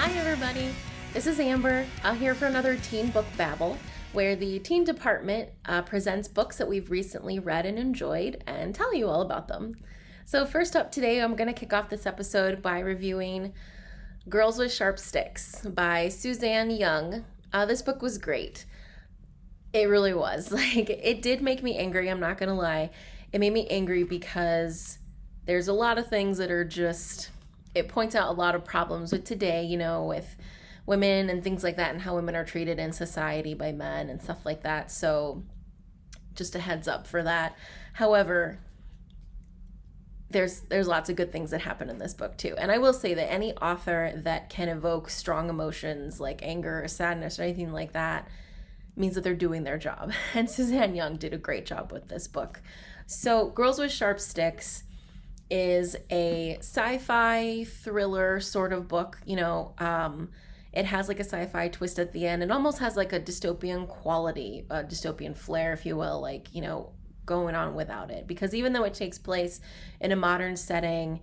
Hi everybody, this is Amber, here for another teen book Babble, where the teen department presents books that we've recently read and enjoyed and tell you all about them. So first up today, I'm going to kick off this episode by reviewing Girls with Sharp Sticks by Suzanne Young. This book was great. It really was. It did make me angry, I'm not going to lie. It made me angry because there's a lot of things that are just, it points out a lot of problems with today, with women and things like that and how women are treated in society by men and stuff like that. So just a heads up for that. However, there's lots of good things that happen in this book too. And I will say that any author that can evoke strong emotions like anger or sadness or anything like that means that they're doing their job. And Suzanne Young did a great job with this book. So Girls with Sharp Sticks is a sci-fi thriller sort of book. It has like a sci-fi twist at the end. It almost has like a dystopian quality, a dystopian flair, if you will, going on without it. Because even though it takes place in a modern setting,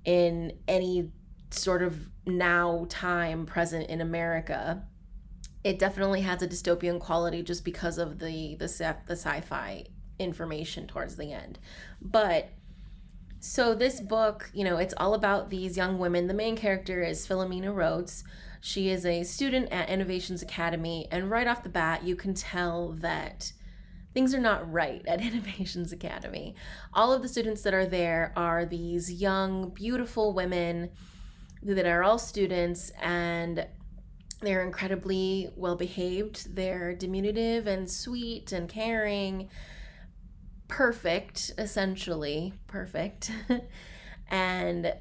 in any sort of now time present in America, it definitely has a dystopian quality just because of the sci-fi information towards the end. But so this book, it's all about these young women. The main character is Philomena Rhodes. She is a student at Innovations Academy, and right off the bat, you can tell that things are not right at Innovations Academy. All of the students that are there are these young, beautiful women that are all students, and they're incredibly well-behaved. They're diminutive and sweet and caring. Perfect, essentially. Perfect. And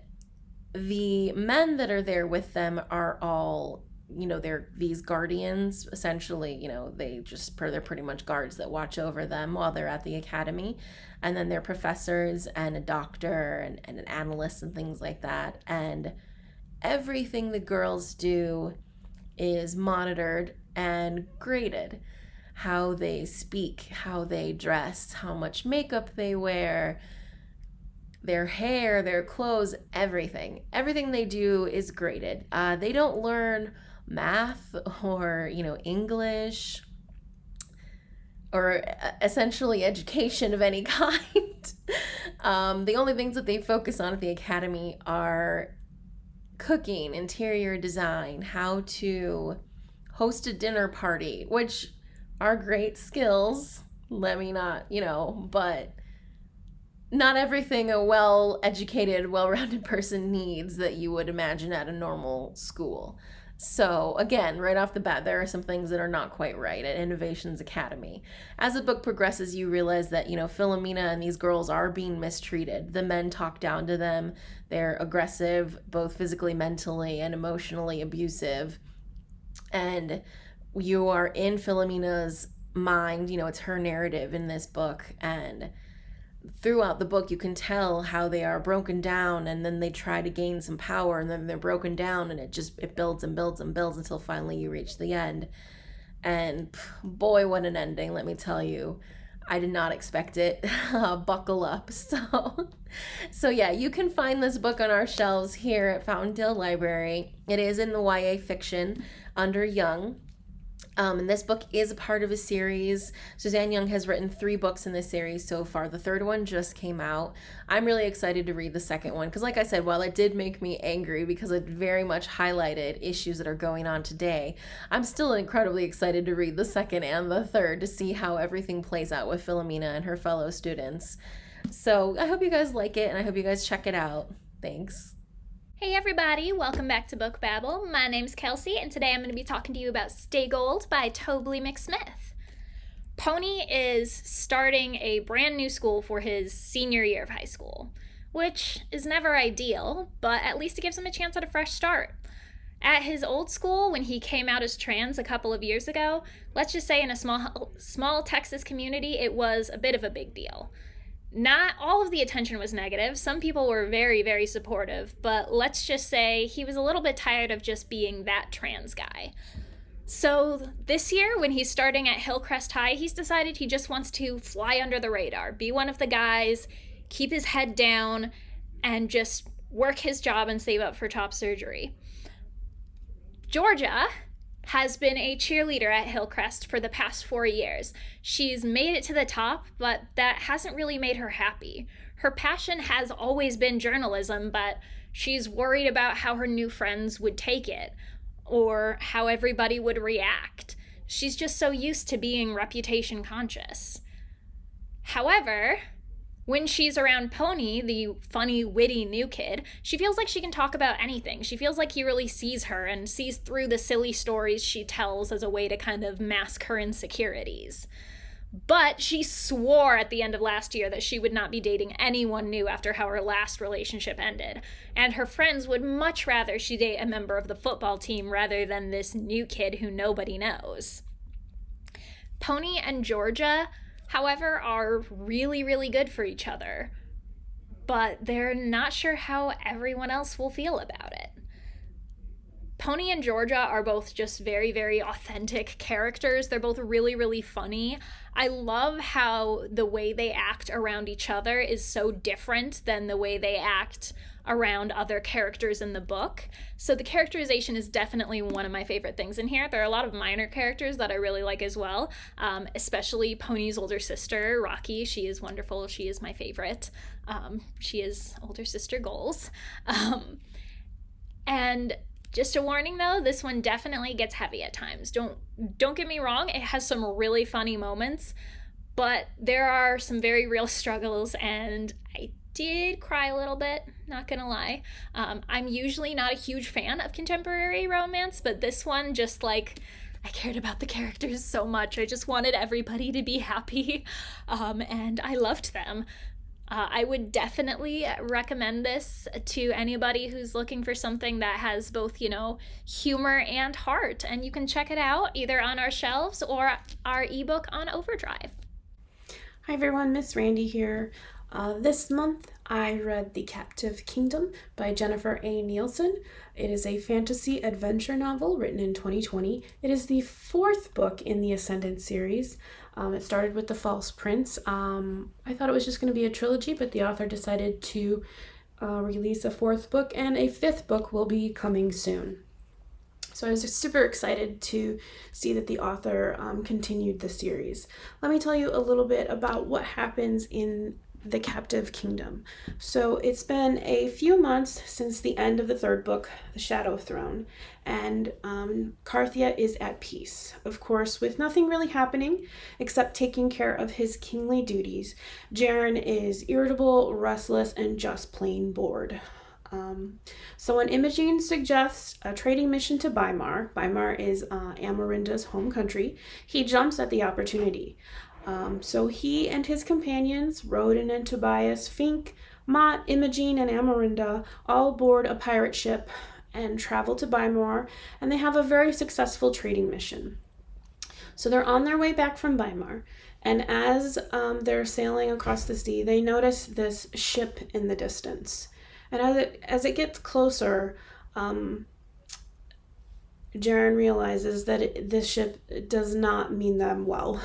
the men that are there with them are all, they're these guardians, essentially. They're pretty much guards that watch over them while they're at the academy. And then they're professors and a doctor and an analyst and things like that. And everything the girls do is monitored and graded. How they speak, how they dress, how much makeup they wear, their hair, their clothes, everything. Everything they do is graded. They don't learn math or, English or essentially education of any kind. The only things that they focus on at the academy are cooking, interior design, how to host a dinner party, which are great skills, but not everything a well-educated, well-rounded person needs that you would imagine at a normal school. So again, right off the bat, there are some things that are not quite right at Innovations Academy. As the book progresses, you realize that, Philomena and these girls are being mistreated. The men talk down to them. They're aggressive, both physically, mentally, and emotionally abusive. And you are in Philomena's mind, it's her narrative in this book, and throughout the book you can tell how they are broken down, and then they try to gain some power, and then they're broken down, and it builds and builds and builds until finally you reach the end. And boy, what an ending, let me tell you. I did not expect it. Buckle up. So yeah, you can find this book on our shelves here at Fountaindale Library. It is in the YA fiction under Young. And this book is a part of a series. Suzanne Young has written 3 books in this series so far. The 3rd one just came out. I'm really excited to read the 2nd one because, like I said, while it did make me angry because it very much highlighted issues that are going on today, I'm still incredibly excited to read the 2nd and the 3rd to see how everything plays out with Philomena and her fellow students. So I hope you guys like it, and I hope you guys check it out. Thanks. Hey everybody, welcome back to Book Babble. My name's Kelsey, and today I'm going to be talking to you about Stay Gold by Tobley McSmith. Pony is starting a brand new school for his senior year of high school, which is never ideal, but at least it gives him a chance at a fresh start. At his old school, when he came out as trans a couple of years ago, let's just say in a small Texas community, it was a bit of a big deal. Not all of the attention was negative. Some people were very, very supportive, but let's just say he was a little bit tired of just being that trans guy. So this year, when he's starting at Hillcrest High, he's decided he just wants to fly under the radar, be one of the guys, keep his head down, and just work his job and save up for top surgery. Georgia has been a cheerleader at Hillcrest for the past 4 years. She's made it to the top, but that hasn't really made her happy. Her passion has always been journalism, but she's worried about how her new friends would take it or how everybody would react. She's just so used to being reputation conscious. However, when she's around Pony, the funny, witty new kid, she feels like she can talk about anything. She feels like he really sees her and sees through the silly stories she tells as a way to kind of mask her insecurities. But she swore at the end of last year that she would not be dating anyone new after how her last relationship ended. And her friends would much rather she date a member of the football team rather than this new kid who nobody knows. Pony and Georgia, however, are really, really good for each other. But they're not sure how everyone else will feel about it. Pony and Georgia are both just very, very authentic characters. They're both really, really funny. I love how the way they act around each other is so different than the way they act around other characters in the book. So the characterization is definitely one of my favorite things in here. There are a lot of minor characters that I really like as well, especially Pony's older sister, Rocky. She is wonderful. She is my favorite. She is older sister goals. And just a warning though, this one definitely gets heavy at times. Don't get me wrong, it has some really funny moments, but there are some very real struggles, and I did cry a little bit, not gonna lie. I'm usually not a huge fan of contemporary romance, but this one just I cared about the characters so much. I just wanted everybody to be happy, and I loved them. I would definitely recommend this to anybody who's looking for something that has both, humor and heart. And you can check it out either on our shelves or our ebook on Overdrive. Hi everyone, Miss Randy here. This month I read The Captive Kingdom by Jennifer A. Nielsen. It is a fantasy adventure novel written in 2020. It is the fourth book in the Ascendant series. It started with The False Prince. I thought it was just going to be a trilogy, but the author decided to release a fourth book, and a fifth book will be coming soon. So I was super excited to see that the author continued the series. Let me tell you a little bit about what happens in The Captive Kingdom. So it's been a few months since the end of the third book, The Shadow Throne, and Carthia is at peace, of course, with nothing really happening except taking care of his kingly duties. Jaren is irritable, restless, and just plain bored. So when Imogene suggests a trading mission to Weimar is Amarinda's home country, he jumps at the opportunity. So he and his companions, Roden and Tobias, Fink, Mott, Imogene, and Amarinda, all board a pirate ship and travel to Weimar, and they have a very successful trading mission. So they're on their way back from Weimar, and as they're sailing across the sea, they notice this ship in the distance. And as it gets closer, Jaren realizes that this ship does not mean them well,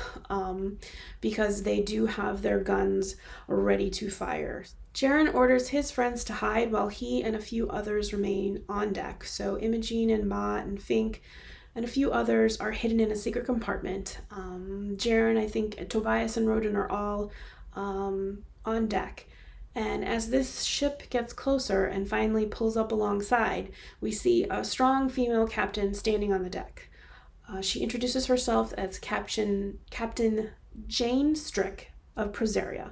because they do have their guns ready to fire. Jaren orders his friends to hide while he and a few others remain on deck. So Imogene and Mott and Fink and a few others are hidden in a secret compartment. Jaren, I think Tobias and Roden are all on deck. And as this ship gets closer and finally pulls up alongside, we see a strong female captain standing on the deck. She introduces herself as Captain Jane Strick of Proseria,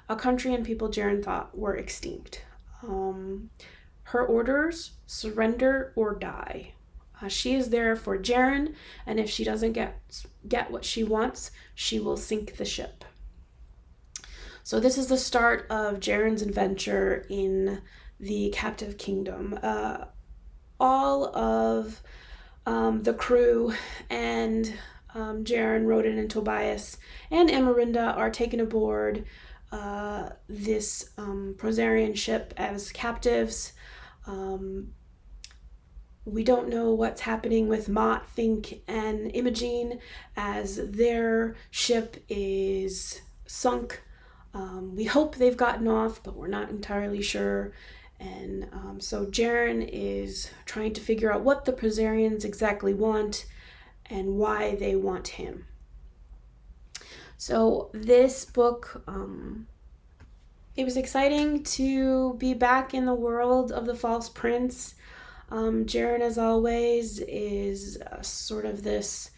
a country and people Jaren thought were extinct. Her orders: surrender or die. She is there for Jaren, and if she doesn't get what she wants, she will sink the ship. So this is the start of Jaren's adventure in the Captive Kingdom. All of the crew and Jaren, Roden, and Tobias, and Amarinda are taken aboard this Proserian ship as captives. We don't know what's happening with Mott, Fink, and Imogene as their ship is sunk. We hope they've gotten off, but we're not entirely sure. And so Jaren is trying to figure out what the Prezarians exactly want and why they want him. So this book, it was exciting to be back in the world of the False Prince. Jaren, as always, is sort of this,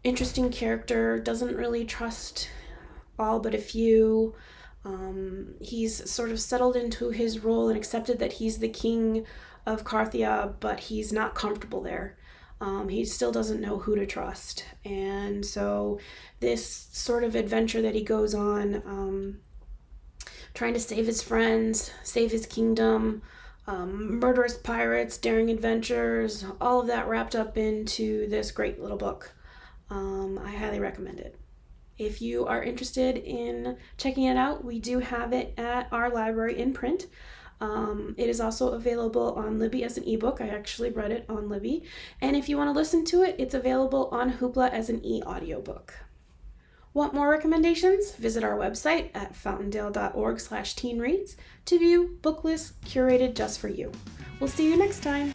interesting character, doesn't really trust all but a few. He's sort of settled into his role and accepted that he's the king of Carthia, but he's not comfortable there. He still doesn't know who to trust. And so this sort of adventure that he goes on, trying to save his friends, save his kingdom, murderous pirates, daring adventures, all of that wrapped up into this great little book. I highly recommend it. If you are interested in checking it out, we do have it at our library in print. It is also available on Libby as an ebook. I actually read it on Libby. And if you want to listen to it, it's available on Hoopla as an e-audiobook. Want more recommendations? Visit our website at fountaindale.org/teenreads to view book lists curated just for you. We'll see you next time.